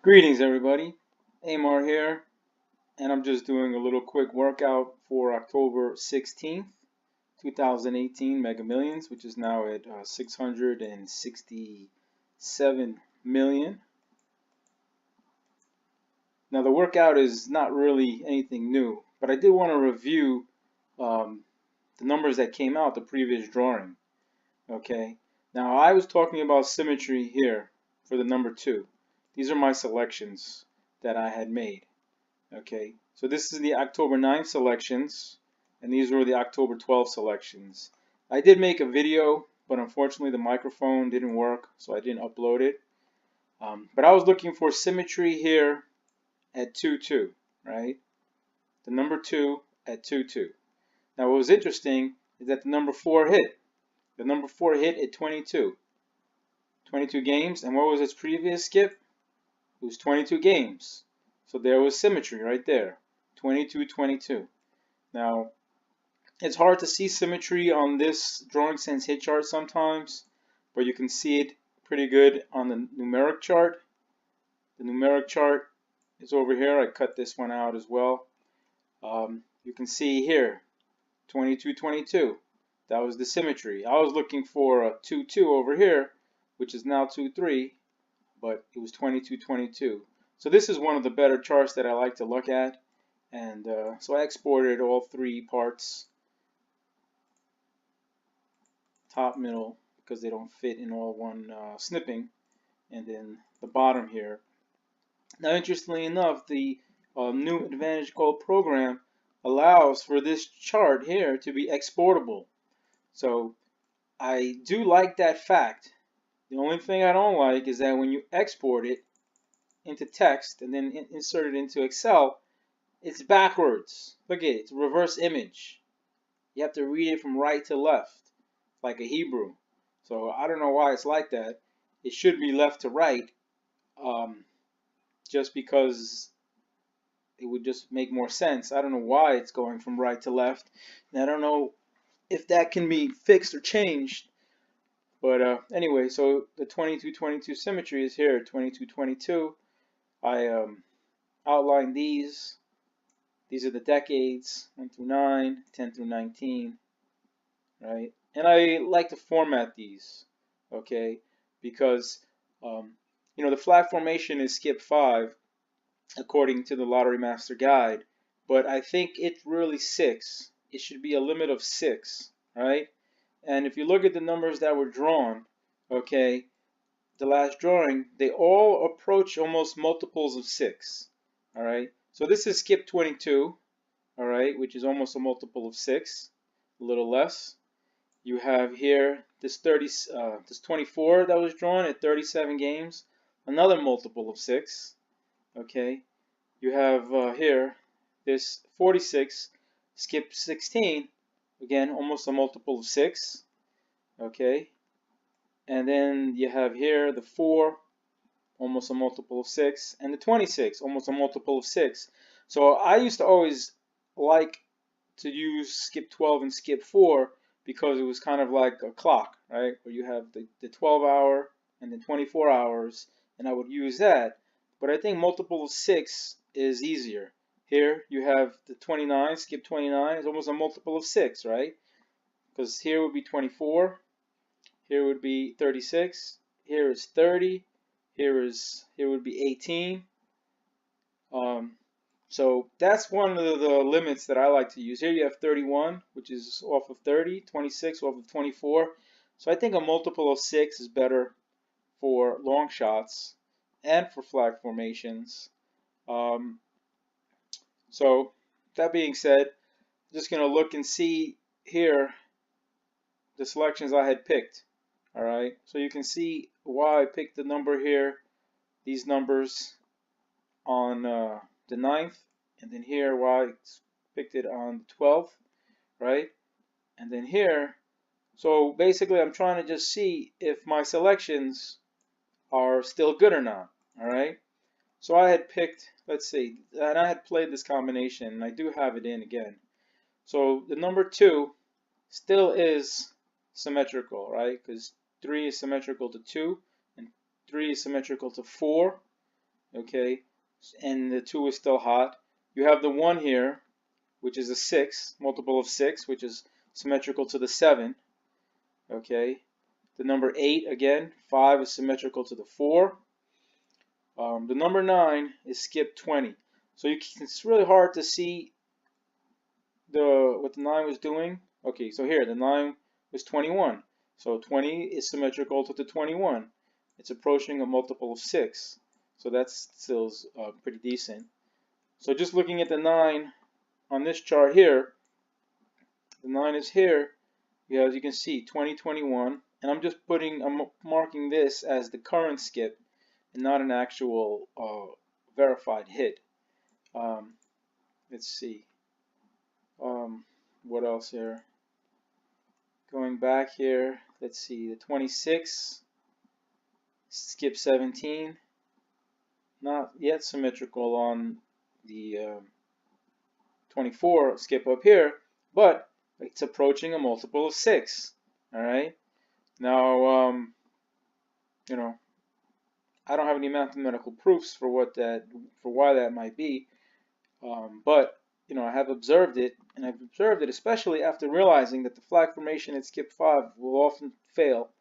Greetings everybody, Amar here, and I'm just doing a little quick workout for October 16th, 2018 Mega Millions, which is now at 667 million. Now the workout is not really anything new, but I did want to review the numbers that came out the previous drawing. Okay, now I was talking about symmetry here for the number 2. These are my selections that I had made. Okay, so this is the October 9th selections, and these were the October 12th selections. I did make a video, but unfortunately the microphone didn't work, so I didn't upload it. But I was looking for symmetry here at 2-2, right? The number 2 at 2-2. Now what was interesting is that the number 4 hit. The number 4 hit at 22. 22 games, and what was its previous skip? It was 22 games. So there was symmetry right there, 22-22. Now, it's hard to see symmetry on this drawing sense hit chart sometimes, but you can see it pretty good on the numeric chart. The numeric chart is over here. I cut this one out as well. You can see here, 22-22. That was the symmetry. I was looking for a 2-2 over here, which is now 2-3, but it was 22-22. So this is one of the better charts that I like to look at, and so I exported all 3 parts, top, middle, because they don't fit in all one snipping, and then the bottom here. Now interestingly enough, the new Advantage Gold program allows for this chart here to be exportable. So I do like that fact. The only thing I don't like is that when you export it into text and then insert it into Excel, it's backwards. Look at it, it's a reverse image. You have to read it from right to left, like a Hebrew. So I don't know why it's like that. It should be left to right, just because it would just make more sense. I don't know why it's going from right to left, and I don't know if that can be fixed or changed. But anyway, so the 22-22 symmetry is here, 22-22. I outlined these. These are the decades, 1 through 9, 10 through 19, right? And I like to format these, okay? Because, you know, the flag formation is skip 5, according to the Lottery Master Guide. But I think it's really 6. It should be a limit of 6, right? And if you look at the numbers that were drawn, okay, the last drawing, they all approach almost multiples of 6. All right, so this is skip 22, all right, which is almost a multiple of 6, a little less. You have here this 24 that was drawn at 37 games, another multiple of 6. Okay, you have here this 46, skip 16, again almost a multiple of 6. Okay. And then you have here the 4, almost a multiple of 6, and the 26, almost a multiple of 6. So I used to always like to use skip 12 and skip 4 because it was kind of like a clock, right? Where you have the 12 hour and the 24 hours, and I would use that. But I think multiple of 6 is easier. Here you have the 29, skip 29 is almost a multiple of 6, right? Because here would be 24. Here would be 36. Here is 30. Here would be 18. So that's one of the limits that I like to use. Here you have 31, which is off of 30. 26 off of 24. So I think a multiple of 6 is better for long shots and for flag formations. So that being said, I'm just going to look and see here the selections I had picked. All right, so you can see why I picked the number here, these numbers on the 9th, and then here why I picked it on the 12th, right? And then here, so basically I'm trying to just see if my selections are still good or not, all right? So I had picked, let's see, and I had played this combination, and I do have it in again. So the number 2 still is symmetrical, right? Because 3 is symmetrical to 2, and 3 is symmetrical to 4, okay, and the 2 is still hot. You have the 1 here, which is a 6, multiple of 6, which is symmetrical to the 7, okay. The number 8, again, 5 is symmetrical to the 4. The number 9 is skip 20. So it's really hard to see what the 9 was doing. Okay, so here, the 9 was 21. So 20 is symmetrical to the 21. It's approaching a multiple of 6. So that's still pretty decent. So just looking at the 9 on this chart here, the 9 is here. Yeah, as you can see, 2021. And I'm marking this as the current skip and not an actual verified hit. Let's see. What else here? Going back here, let's see, the 26, skip 17, not yet symmetrical on the 24, skip up here, but it's approaching a multiple of 6. All right. Now, you know, I don't have any mathematical proofs for why that might be, but you know, I have observed it, and I've observed it especially after realizing that the flag formation at skip 5 will often fail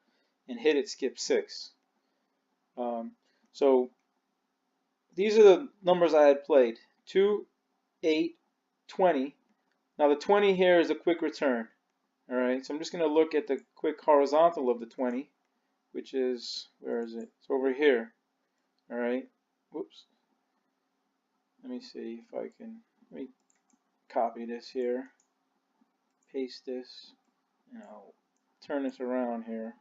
and hit at skip 6. So these are the numbers I had played: 2, 8, 20. Now the 20 here is a quick return. All right, so I'm just going to look at the quick horizontal of the 20, which is, where is it? It's over here. All right. Whoops. Let me see if I can. Let me copy this here, paste this, and I'll turn this around here.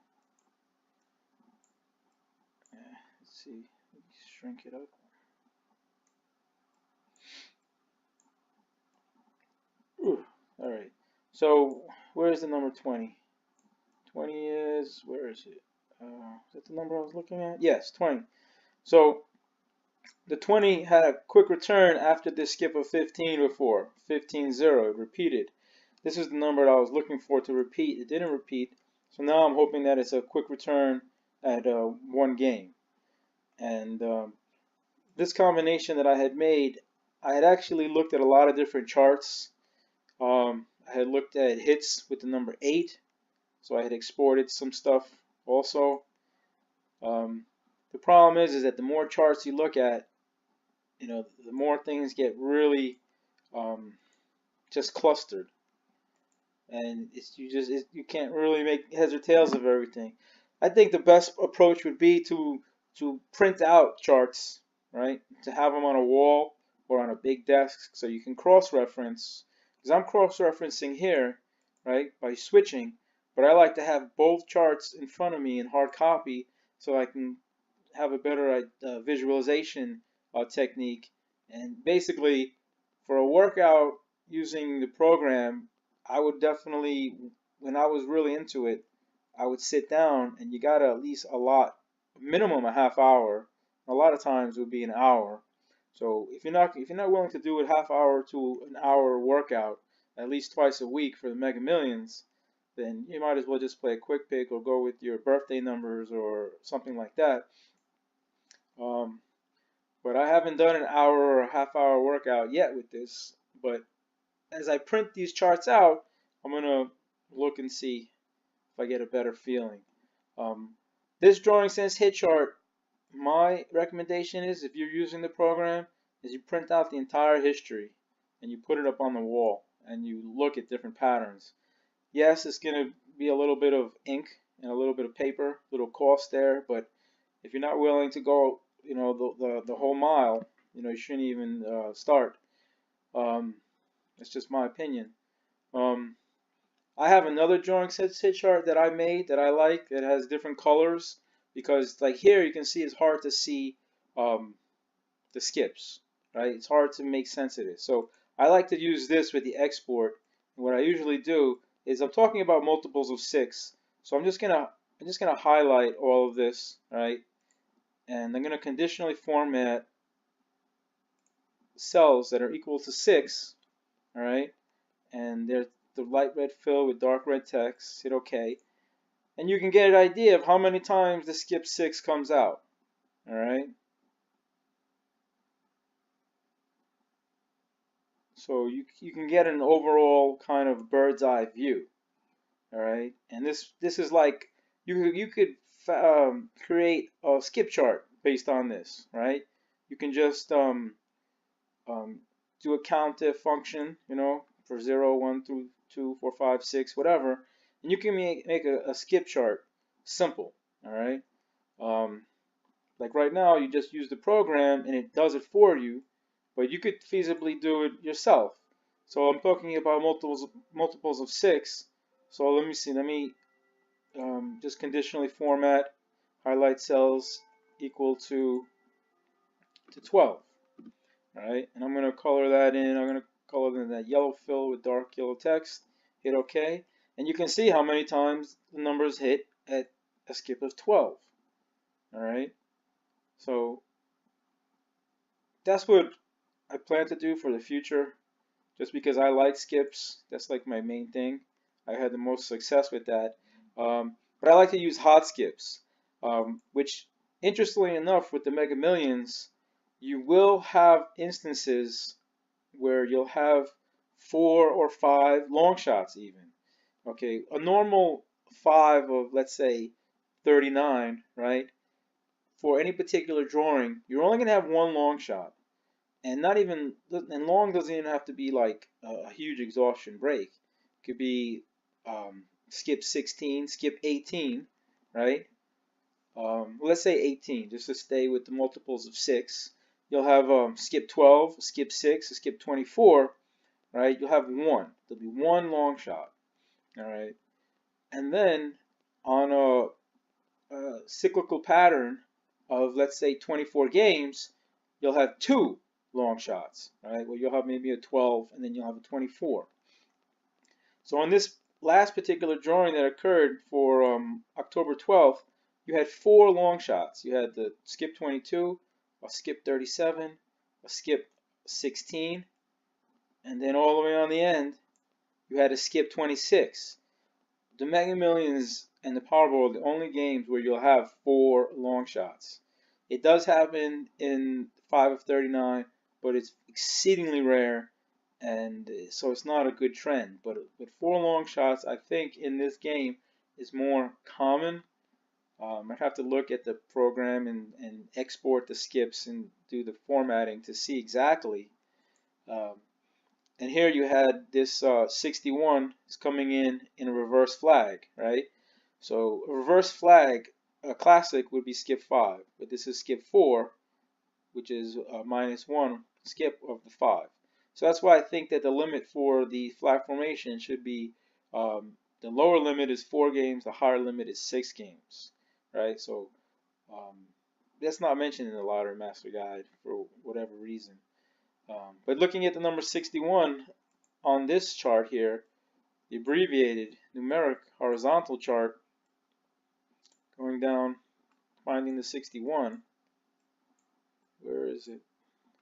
Let's see, let me shrink it up. Ooh, all right, so where's the number 20? 20 is, where is it? Is that the number I was looking at? Yes, 20. So the 20 had a quick return after this skip of 15 before. 15-0, it repeated. This is the number that I was looking for to repeat. It didn't repeat, so now I'm hoping that it's a quick return at one game. And this combination that I had made, I had actually looked at a lot of different charts. I had looked at hits with the number 8, so I had exported some stuff also. The problem is that the more charts you look at, you know, the more things get really just clustered, and you can't really make heads or tails of everything. I think the best approach would be to print out charts, right? To have them on a wall or on a big desk so you can cross-reference. Because I'm cross-referencing here, right, by switching, but I like to have both charts in front of me in hard copy so I can have a better visualization technique. And basically, for a workout using the program, I would definitely, when I was really into it, I would sit down, and you gotta at least minimum a half hour. A lot of times it would be an hour. So if you're not willing to do a half hour to an hour workout at least twice a week for the Mega Millions, then you might as well just play a quick pick or go with your birthday numbers or something like that. But I haven't done an hour or a half hour workout yet with this. But as I print these charts out, I'm gonna look and see if I get a better feeling. This drawing sense hit chart, my recommendation is, if you're using the program, is you print out the entire history and you put it up on the wall and you look at different patterns. Yes, it's going to be a little bit of ink and a little bit of paper, a little cost there, but if you're not willing to go, you know, the whole mile, you know, you shouldn't even start. That's just my opinion. I have another drawing set hit chart that I made that I like that has different colors, because like here you can see it's hard to see the skips, right? It's hard to make sense of it. So I like to use this with the export. And what I usually do is, I'm talking about multiples of 6, so I'm just gonna highlight all of this, right? And I'm gonna conditionally format cells that are equal to 6, all right? And they're the light red fill with dark red text. Hit OK, and you can get an idea of how many times the skip 6 comes out. All right. So you can get an overall kind of bird's eye view. All right, and this is like you could create a skip chart based on this, right? You can just um, do a countif function, you know, for 0, 1 through 2, 4, 5, 6, whatever, and you can make a skip chart simple. All right, like right now, you just use the program and it does it for you, but you could feasibly do it yourself. So I'm talking about multiples of 6. So let me see. Let me just conditionally format highlight cells equal to 12. All right, and I'm going to color that in. I'm going to color in that yellow fill with dark yellow text. Hit OK, and you can see how many times the numbers hit at a skip of 12. All right, so that's what I plan to do for the future, just because I like skips. That's like my main thing. I had the most success with that. But I like to use hot skips, which, interestingly enough, with the Mega Millions, you will have instances where you'll have 4 or 5 long shots even. Okay, a normal 5 of, let's say, 39, right? For any particular drawing, you're only going to have one long shot. And not even, and long doesn't even have to be like a huge exhaustion break. It could be skip 16, skip 18, right? Let's say 18, just to stay with the multiples of 6. You'll have skip 12, skip 6, skip 24, right? You'll have one. There'll be one long shot, all right? And then on a cyclical pattern of, let's say, 24 games, you'll have 2 long shots, right? Well, you'll have maybe a 12 and then you'll have a 24. So on this last particular drawing that occurred for October 12th, you had 4 long shots. You had the skip 22, a skip 37, a skip 16, and then all the way on the end, you had a skip 26. The Mega Millions and the Powerball are the only games where you'll have 4 long shots. It does happen in 5 of 39, but it's exceedingly rare, and so it's not a good trend. But with 4 long shots, I think in this game is more common. I'd have to look at the program and export the skips and do the formatting to see exactly. And here you had this 61 is coming in a reverse flag, right? So a reverse flag, a classic would be skip 5, but this is skip 4, which is -1 skip of the 5. So that's why I think that the limit for the flag formation should be the lower limit is 4 games, the higher limit is 6 games, right? So that's not mentioned in the Lottery Master Guide for whatever reason. But looking at the number 61 on this chart here, the abbreviated numeric horizontal chart, going down, finding the 61. Where is it?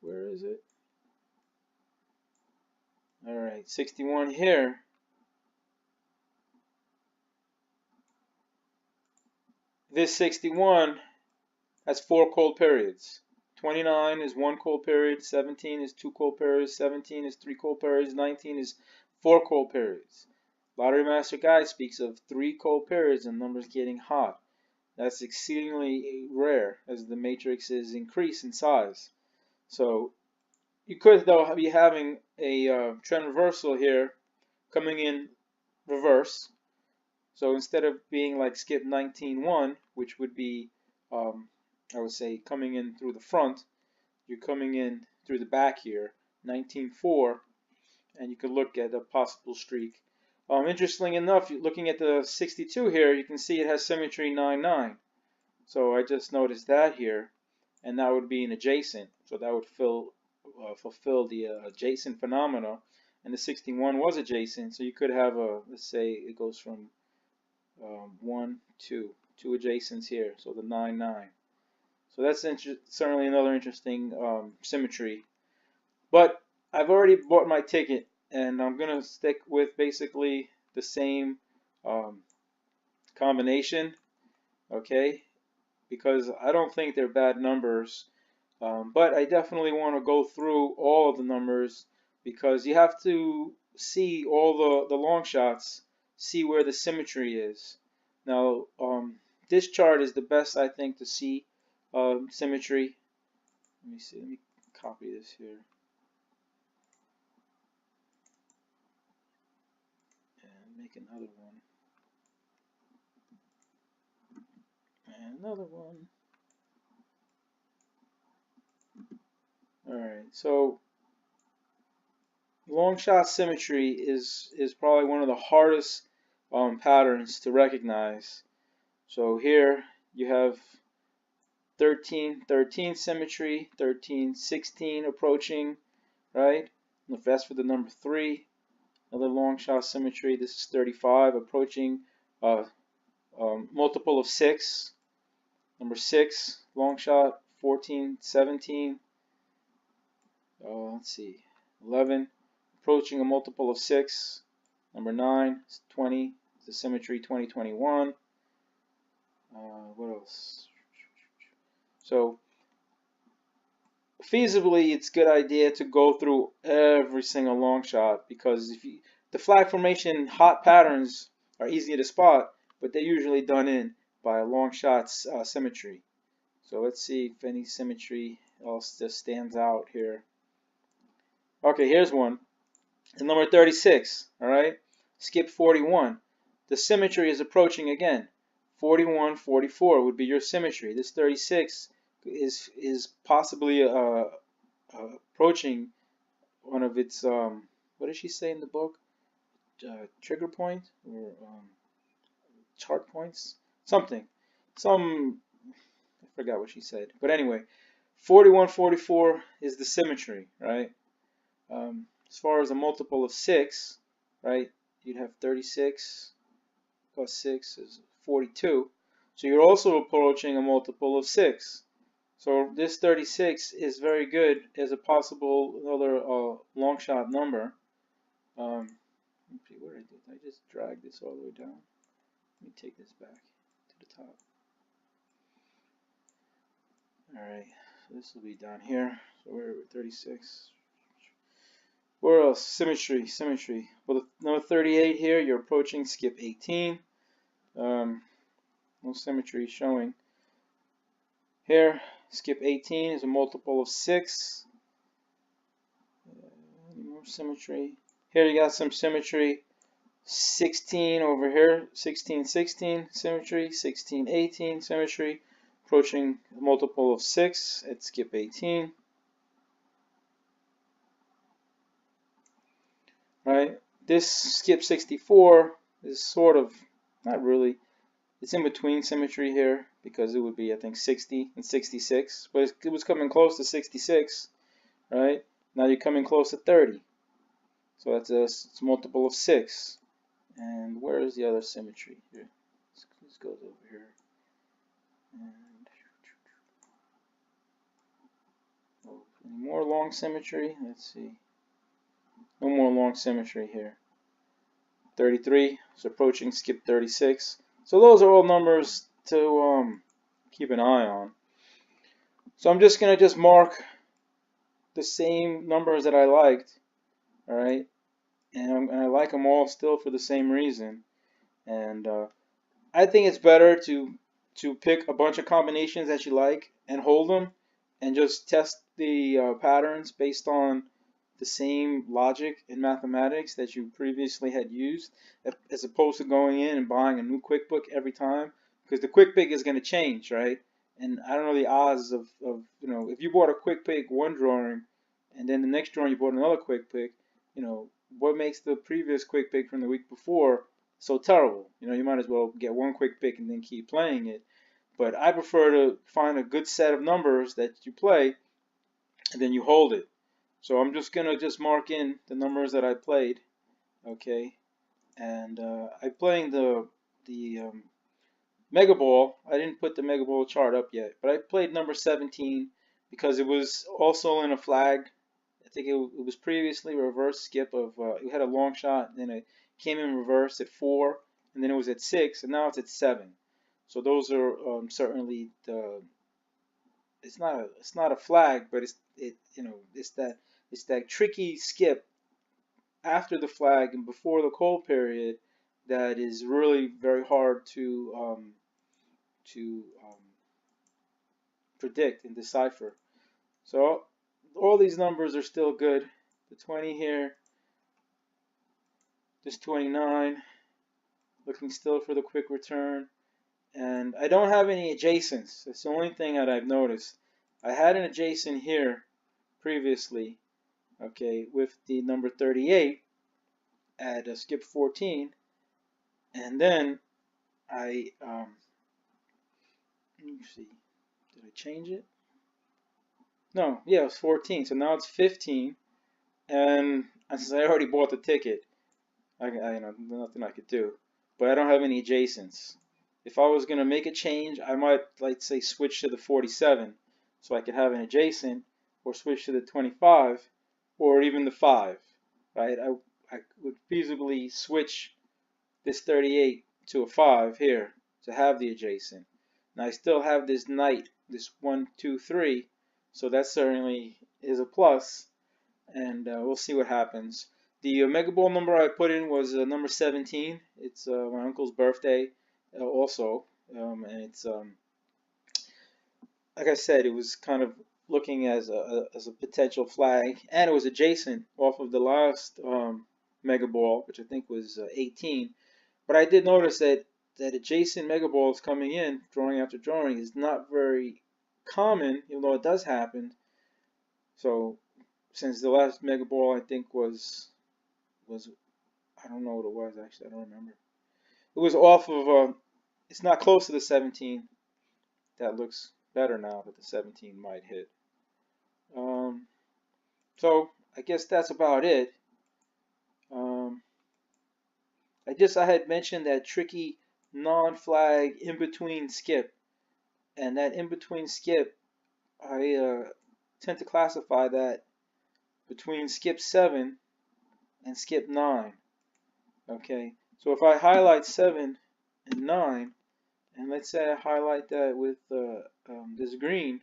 Where is it? All right, 61 here. This 61 has 4 cold periods. 29 is 1 cold period, 17 is 2 cold periods, 17 is 3 cold periods, 19 is 4 cold periods. Lottery Master Guide speaks of 3 cold periods and numbers getting hot. That's exceedingly rare as the matrices increase in size. So you could, though, be having a trend reversal here coming in reverse. So instead of being like skip 19-1, which would be I would say coming in through the front, you're coming in through the back here, 19-4, and you could look at a possible streak. Interestingly enough, looking at the 62 here, you can see it has symmetry 9-9. So I just noticed that here, and that would be an adjacent. So that would fulfill the adjacent phenomena, and the 61 was adjacent. So you could have a, let's say it goes from 1, 2 adjacents here, so the 9-9. So that's certainly another interesting symmetry. But I've already bought my ticket, and I'm going to stick with basically the same combination, okay? Because I don't think they're bad numbers, but I definitely want to go through all of the numbers because you have to see all the long shots, see where the symmetry is. Now, this chart is the best, I think, to see symmetry. Let me see. Let me copy this here and make another one and another one. All right. So long shot symmetry is probably one of the hardest patterns to recognize. So here you have 13-13 symmetry, 13-16 approaching, right? If that's for the number 3, another long shot symmetry. This is 35 approaching multiple of 6. Number 6 long shot, 14-17. Let's see, 11 approaching a multiple of 6. Number 9 is 20. The symmetry 20-21. What else? So feasibly, it's a good idea to go through every single long shot, because the flag formation hot patterns are easy to spot, but they're usually done in by a long shot's symmetry. So let's see if any symmetry else just stands out here. Okay, here's one. The number 36, all right? Skip 41. The symmetry is approaching again. 41-44 would be your symmetry. This 36 is possibly approaching one of its what does she say in the book? Trigger point or chart points? Something. I forgot what she said. But anyway, 41-44 is the symmetry, right? As far as a multiple of 6, right? You'd have 36 plus 6 is 42. So you're also approaching a multiple of 6. So this 36 is very good as a possible another long shot number. Let's see, what did I do? I just dragged this all the way down. Let me take this back to the top. Alright, so this will be down here. So we're at 36. Where else? Symmetry. Well, the number 38 here, you're approaching skip 18. No symmetry showing. Here, skip 18 is a multiple of 6. Any more symmetry? Here you got some symmetry. 16 over here, 16-16 symmetry, 16-18 symmetry, approaching a multiple of 6 at skip 18. Right, this skip 64 is sort of, not really, it's in between symmetry here, because it would be, I think, 60 and 66, but it was coming close to 66, right? Now you're coming close to 30, so that's it's a multiple of 6. And where is the other symmetry here? This goes over here. And oh, any more long symmetry? Let's see. No more long symmetry here. 33 is approaching skip 36. So those are all numbers to keep an eye on. So I'm just going to mark the same numbers that I liked. Alright. And I like them all still for the same reason. And I think it's better to pick a bunch of combinations that you like and hold them and just test the patterns based on the same logic in mathematics that you previously had used, as opposed to going in and buying a new QuickBook every time, because the QuickBook is going to change, right? And I don't know the odds of if you bought a QuickBook one drawing and then the next drawing you bought another QuickBook, what makes the previous QuickBook from the week before so terrible? You might as well get one QuickBook and then keep playing it. But I prefer to find a good set of numbers that you play and then you hold it. So I'm just gonna mark in the numbers that I played, okay? And I'm playing the Mega Ball. I didn't put the Mega Ball chart up yet, but I played number 17 because it was also in a flag. I think it was previously reverse skip of it had a long shot, and then it came in reverse at 4, and then it was at 6, and now it's at 7. So those are certainly the. It's not a flag, but it's that tricky skip after the flag and before the cold period that is really very hard to predict and decipher. So all these numbers are still good. The 20 here, this 29, looking still for the quick return. And I don't have any adjacents. That's the only thing that I've noticed. I had an adjacent here previously, okay, with the number 38 at skip 14, and then I let me see, did I change it? No, yeah, it was 14, so now it's 15, and since I already bought the ticket, I nothing I could do, but I don't have any adjacents. If I was gonna make a change, I might, like, say, switch to the 47, so I could have an adjacent, or switch to the 25, or even the 5, right? I would feasibly switch this 38 to a 5 here to have the adjacent. Now I still have this knight, this 1, 2, 3, so that certainly is a plus, and we'll see what happens. The Mega Ball number I put in was number 17. It's my uncle's birthday also, and it's like I said, it was kind of looking as a potential flag, and it was adjacent off of the last Mega Ball, which I think was 18. But I did notice that adjacent Mega Balls coming in, drawing after drawing, is not very common, even though it does happen. So since the last Mega Ball I think was I don't know what it was actually, I don't remember. It was off of it's not close to the 17. That looks better now that the 17 might hit. So I guess that's about it. I had mentioned that tricky non-flag in-between skip, and that in-between skip, I tend to classify that between skip 7 and skip 9. Okay, so if I highlight 7 and 9, and let's say I highlight that with this green,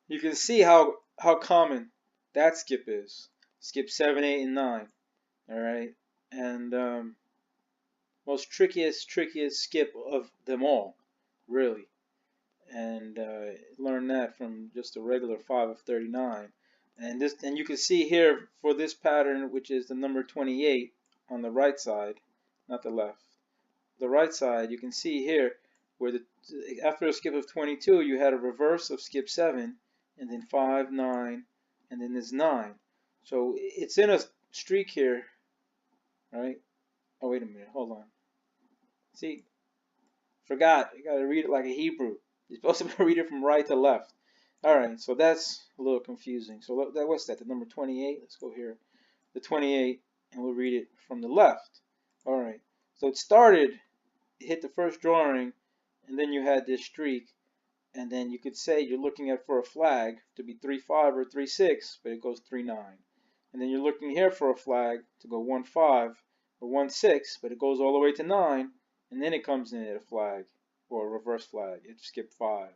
you can see how common that skip is. Skip 7, 8, and 9. All right, and most trickiest skip of them all, really. And learn that from just a regular 5 of 39. And you can see here for this pattern, which is the number 28 on the right side, not the left. The right side, you can see here where after a skip of 22, you had a reverse of skip 7, and then 5, 9, and then this 9. So it's in a streak here, right? Oh, wait a minute, hold on. See, forgot, you gotta read it like a Hebrew. You're supposed to read it from right to left. Alright, so that's a little confusing. So what's that, the number 28? Let's go here. The 28, and we'll read it from the left. Alright, so it started, it hit the first drawing, and then you had this streak, and then you could say you're looking at for a flag to be 3-5 or 3-6, but it goes 3-9. And then you're looking here for a flag to go 1-5 or 1-6, but it goes all the way to 9, and then it comes in at a flag, or a reverse flag. It skipped 5.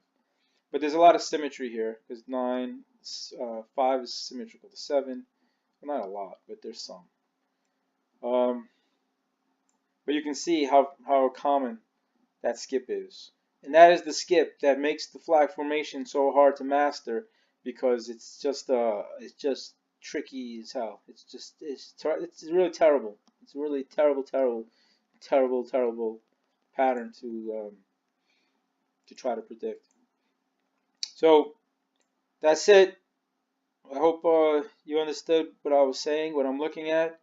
But there's a lot of symmetry here, because 5 is symmetrical to 7. Well, not a lot, but there's some. But you can see how common that skip is. And that is the skip that makes the flag formation so hard to master, because it's just tricky as hell. It's really terrible. It's a really terrible pattern to try to predict. So that's it. I hope you understood what I was saying, what I'm looking at.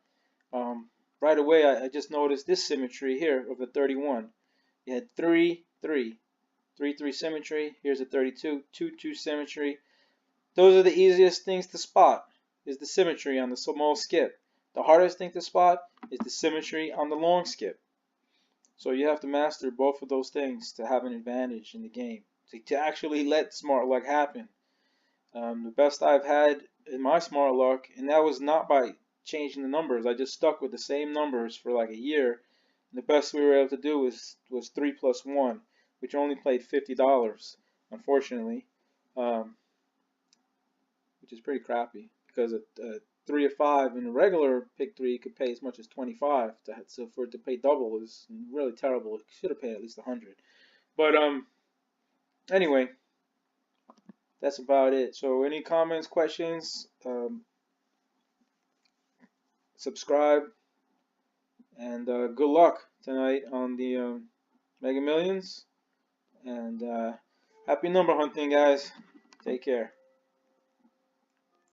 Right away, I just noticed this symmetry here of the 31. You had 3, 3, 3, 3 symmetry. Here's a 32, 2, 2 symmetry. Those are the easiest things to spot, is the symmetry on the small skip. The hardest thing to spot is the symmetry on the long skip. So you have to master both of those things to have an advantage in the game, to actually let smart luck happen. The best I've had in my smart luck, and that was not by changing the numbers. I just stuck with the same numbers for like a year. And the best we were able to do was 3 plus 1, which only played $50, unfortunately, which is pretty crappy, because 3 or 5 in a regular pick 3, you could pay as much as 25. So for it to pay double is really terrible. It should have paid at least 100. But anyway, that's about it. So any comments, questions, subscribe, and good luck tonight on the Mega Millions. And happy number hunting, guys. Take care.